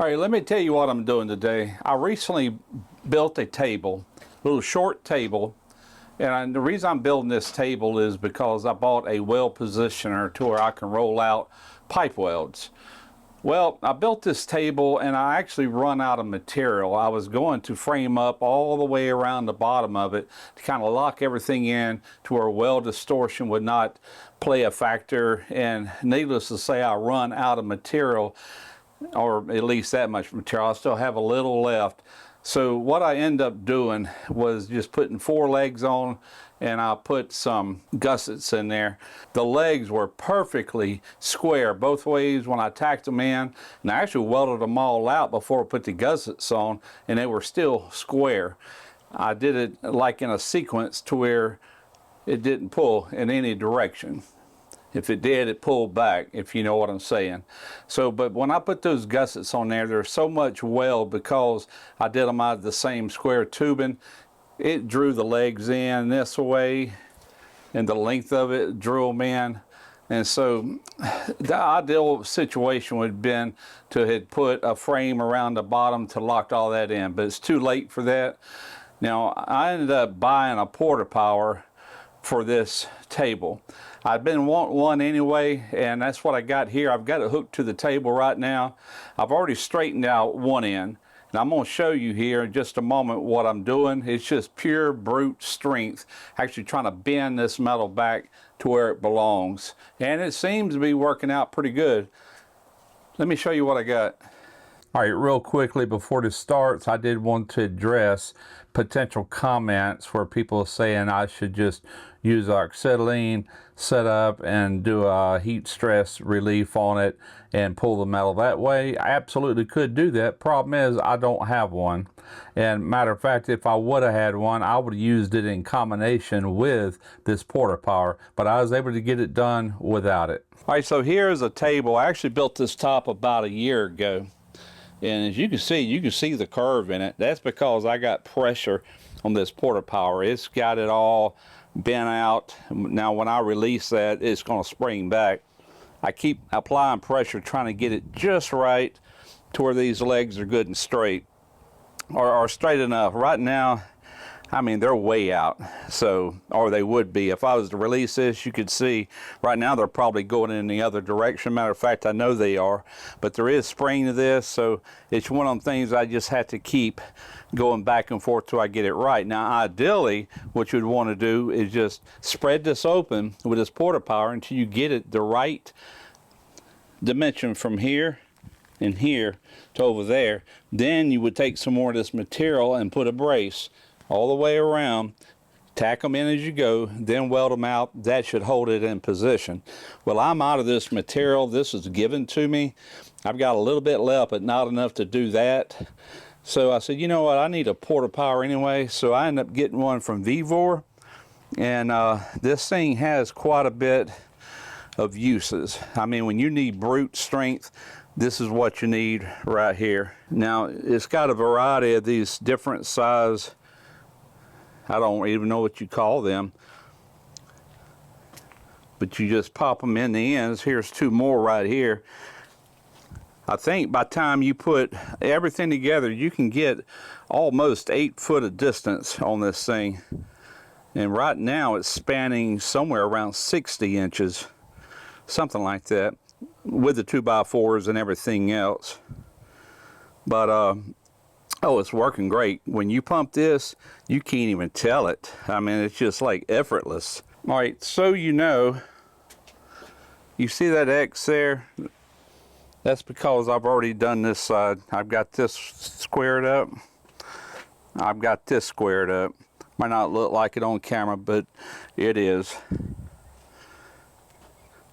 All right, let me tell you what I'm doing today. I recently built a table, a little short table, and the reason I'm building this table is because I bought a weld positioner to where I can roll out pipe welds. Well, I built this table and I actually run out of material. I was going to frame up all the way around the bottom of it to kind of lock everything in to where weld distortion would not play a factor, and needless to say, I run out of material, or at least that much material. I still have a little left. So what I end up doing was just putting 4 legs on, and I put some gussets in there. The legs were perfectly square both ways when I tacked them in, and I actually welded them all out before I put the gussets on, and they were still square. I did it like in a sequence to where it didn't pull in any direction. If it did, it pulled back, if you know what I'm saying. So, but when I put those gussets on there, there's so much weld because I did them out of the same square tubing. It drew the legs in this way, and the length of it drew them in. And so the ideal situation would have been to have put a frame around the bottom to lock all that in, but it's too late for that. Now, I ended up buying a Porta Power for this table. I've been wanting one anyway, and that's what I got here. I've got it hooked to the table right now. I've already straightened out one end, and I'm going to show you here in just a moment what I'm doing. It's just pure brute strength, actually trying to bend this metal back to where it belongs, and it seems to be working out pretty good. Let me show you what I got. All right, real quickly before this starts, I did want to address potential comments where people are saying I should just use acetylene, set up and do a heat stress relief on it and pull the metal that way. I absolutely could do that. Problem is, I don't have one. And matter of fact, if I would have had one, I would have used it in combination with this Porta Power, but I was able to get it done without it. All right, so here's a table. I actually built this top about a year ago. And as you can see the curve in it. That's because I got pressure on this Porta Power. It's got it all bent out. Now when I release that, it's going to spring back. I keep applying pressure trying to get it just right to where these legs are good and straight, or straight enough. Right now, I mean, they're way out, so, or they would be. If I was to release this, you could see right now they're probably going in the other direction. Matter of fact, I know they are, but there is spring to this, so it's one of them things I just have to keep going back and forth till I get it right. Now, ideally, what you'd want to do is just spread this open with this Porta Power until you get it the right dimension from here and here to over there. Then you would take some more of this material and put a brace all the way around, tack them in as you go, then weld them out. That should hold it in position. Well, I'm out of this material. This is given to me. I've got a little bit left, but not enough to do that. So I said, you know what, I need a Porta Power anyway. So I ended up getting one from Vevor, and this thing has quite a bit of uses. I mean, when you need brute strength, this is what you need right here. Now, it's got a variety of these different size, I don't even know what you call them, but you just pop them in the ends. Here's 2 more right here. I think by the time you put everything together, you can get almost 8 foot of distance on this thing. And right now it's spanning somewhere around 60 inches, something like that, with the 2x4s and everything else. But oh, it's working great. When you pump this, you can't even tell it. I mean, it's just like effortless. All right, so you see that X there? That's because I've already done this side. I've got this squared up. I've got this squared up. Might not look like it on camera, but it is.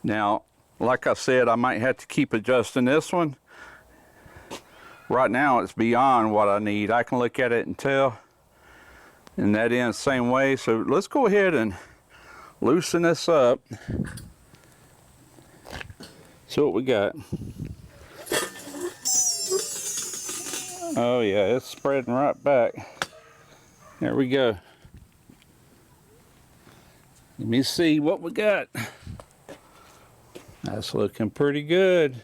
Now, like I said, I might have to keep adjusting this one. Right now it's beyond what I need. I can look at it and tell, and that ends the same way. So let's go ahead and loosen this up. See what we got. Oh yeah, it's spreading right back. There we go. Let me see what we got. That's looking pretty good.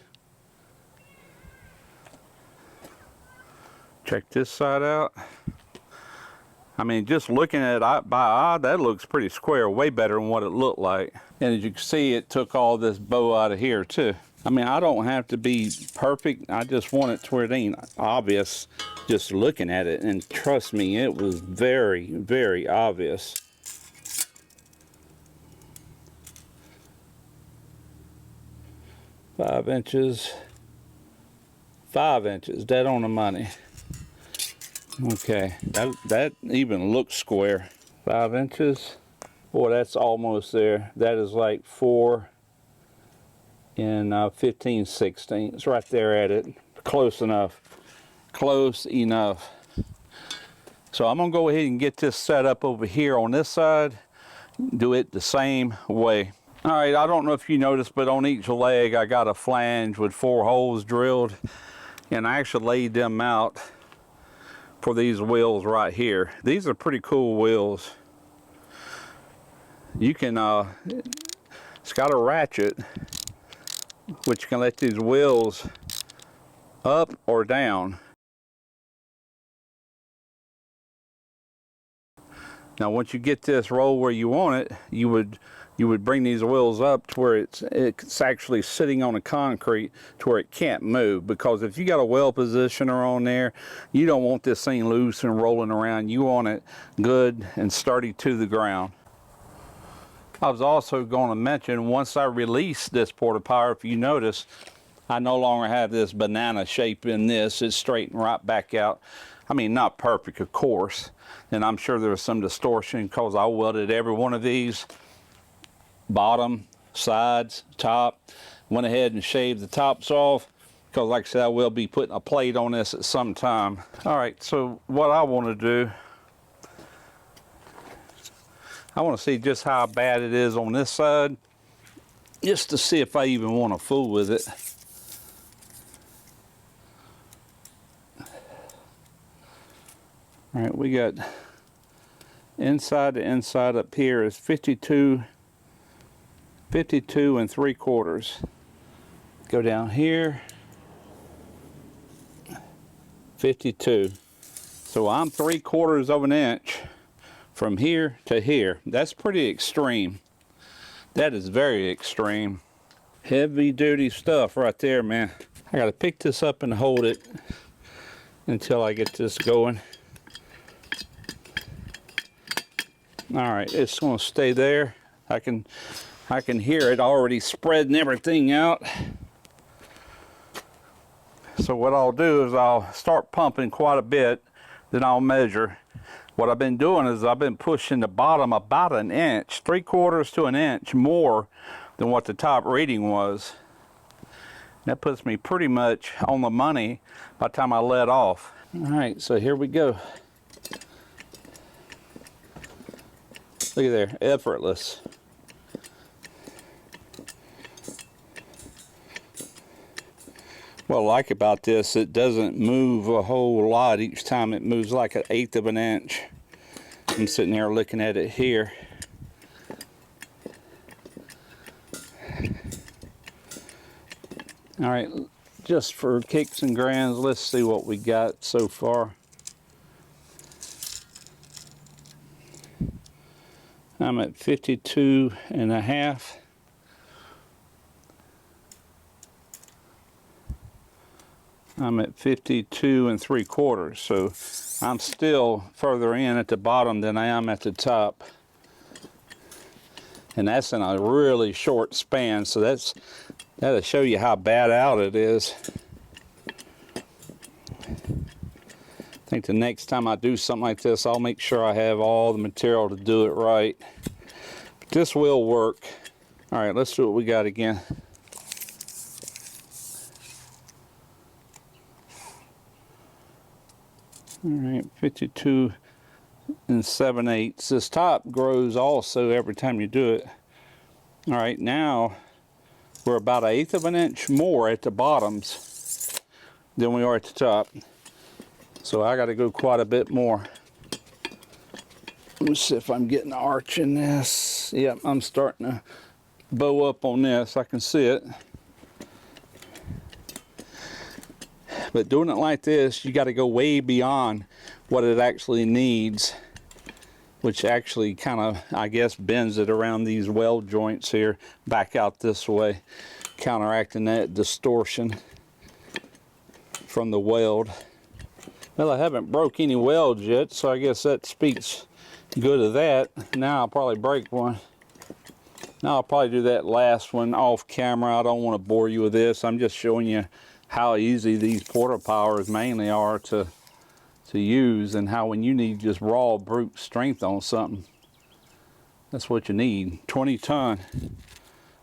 Check this side out. I mean, just looking at it by eye, that looks pretty square, way better than what it looked like. And as you can see, it took all this bow out of here too. I mean, I don't have to be perfect. I just want it to where it ain't obvious just looking at it. And trust me, it was very, very obvious. Five inches, dead on the money. Okay, that even looks square. 5 inches. Boy, that's almost there. That is like 4 and 15/16. It's right there at it. Close enough. Close enough. So I'm gonna go ahead and get this set up over here on this side. Do it the same way. All right, I don't know if you noticed, but on each leg I got a flange with 4 holes drilled, and I actually laid them out for these wheels right here. These are pretty cool wheels. You can, it's got a ratchet, which you can let these wheels up or down. Now once you get this roll where you want it, you would bring these wheels up to where it's actually sitting on the concrete to where it can't move, because if you got a weld positioner on there, you don't want this thing loose and rolling around. You want it good and sturdy to the ground. I was also going to mention, once I release this Porta Power, if you notice, I no longer have this banana shape in this. It's straightened right back out. I mean, not perfect, of course, and I'm sure there was some distortion because I welded every one of these, bottom, sides, top. Went ahead and shaved the tops off because, like I said, I will be putting a plate on this at some time. All right, so what I want to do, I want to see just how bad it is on this side, just to see if I even want to fool with it. All right, we got inside to inside up here is 52 3/4. Go down here, 52. So I'm 3/4 of an inch from here to here. That's pretty extreme. That is very extreme. Heavy duty stuff right there, man. I gotta pick this up and hold it until I get this going. All right, it's gonna stay there. I can hear it already spreading everything out. So what I'll do is I'll start pumping quite a bit, then I'll measure. What I've been doing is I've been pushing the bottom about an inch, 3/4 to an inch more than what the top reading was. That puts me pretty much on the money by the time I let off. All right, so here we go. Look at there, effortless. What I like about this, it doesn't move a whole lot each time. It moves like 1/8 of an inch. I'm sitting here looking at it here. All right, just for kicks and grands, let's see what we got so far. I'm at 52.5. I'm at 52 3/4, so I'm still further in at the bottom than I am at the top. And that's in a really short span, so that'll show you how bad out it is. I think the next time I do something like this, I'll make sure I have all the material to do it right. But this will work. All right, let's see what we got again. All right, 52 7/8. This top grows also every time you do it. All right, now we're about 1/8 of an inch more at the bottoms than we are at the top. So I got to go quite a bit more. Let me see if I'm getting an arch in this. Yep, I'm starting to bow up on this. I can see it. But doing it like this, you got to go way beyond what it actually needs, which actually kind of, I guess, bends it around these weld joints here, back out this way, counteracting that distortion from the weld. Well, I haven't broke any welds yet, so I guess that speaks good of that. Now I'll probably break one. Now I'll probably do that last one off camera. I don't want to bore you with this. I'm just showing you how easy these Porta powers mainly are to use, and how when you need just raw brute strength on something, that's what you need. 20 ton.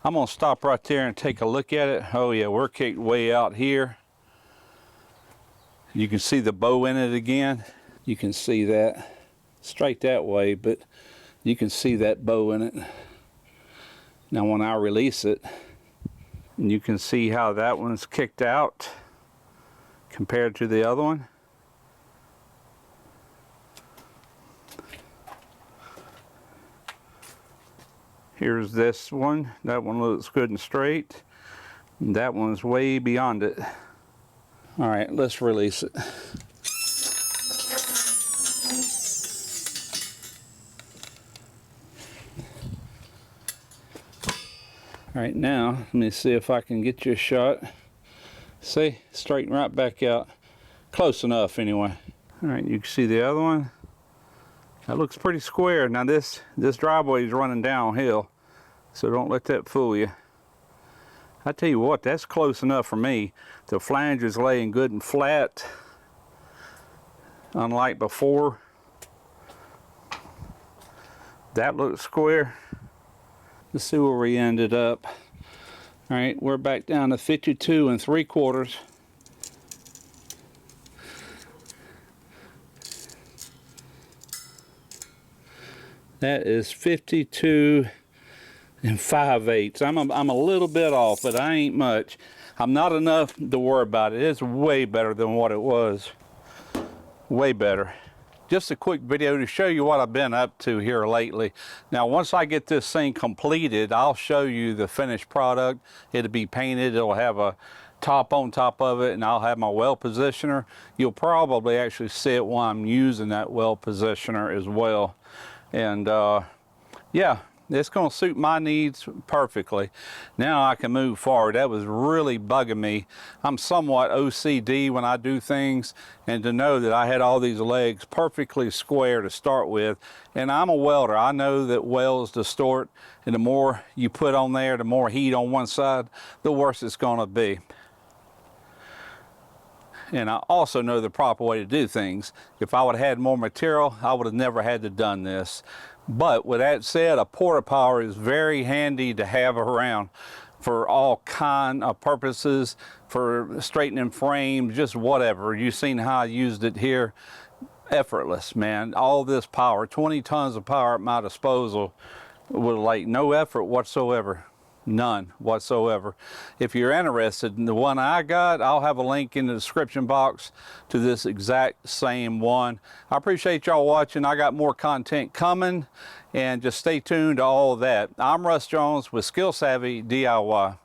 I'm gonna stop right there and take a look at it. Oh yeah, we're kicked way out here. You can see the bow in it again. You can see that straight that way, but you can see that bow in it. Now when I release it, and you can see how that one's kicked out compared to the other one. Here's this one. That one looks good and straight. And that one's way beyond it. All right, let's release it. All right, now let me see if I can get you a shot. See, straighten right back out. Close enough anyway. All right, you can see the other one. That looks pretty square. Now this driveway is running downhill, so don't let that fool you. I tell you what, that's close enough for me. The flange is laying good and flat, unlike before. That looks square. Let's see where we ended up. All right, we're back down to 52 3/4. That is 52 5/8. I'm a little bit off, but I ain't much. I'm not enough to worry about it. It's way better than what it was. Way better. Just a quick video to show you what I've been up to here lately. Now once I get this thing completed, I'll show you the finished product. It'll be painted, it'll have a top on top of it, and I'll have my weld positioner. You'll probably actually see it while I'm using that weld positioner as well. And yeah, it's going to suit my needs perfectly. Now I can move forward. That was really bugging me. I'm somewhat OCD when I do things, and to know that I had all these legs perfectly square to start with, and I'm a welder. I know that welds distort, and the more you put on there, the more heat on one side, the worse it's going to be. And I also know the proper way to do things. If I would have had more material, I would have never had to done this. But with that said, a Porta power is very handy to have around for all kind of purposes, for straightening frames, just whatever. You've seen how I used it here. Effortless, man. All this power, 20 tons of power at my disposal with like no effort whatsoever. None whatsoever. If you're interested in the one I got, I'll have a link in the description box to this exact same one. I appreciate y'all watching. I got more content coming, and just stay tuned to all of that. I'm Russ Jones with Skill Savvy DIY.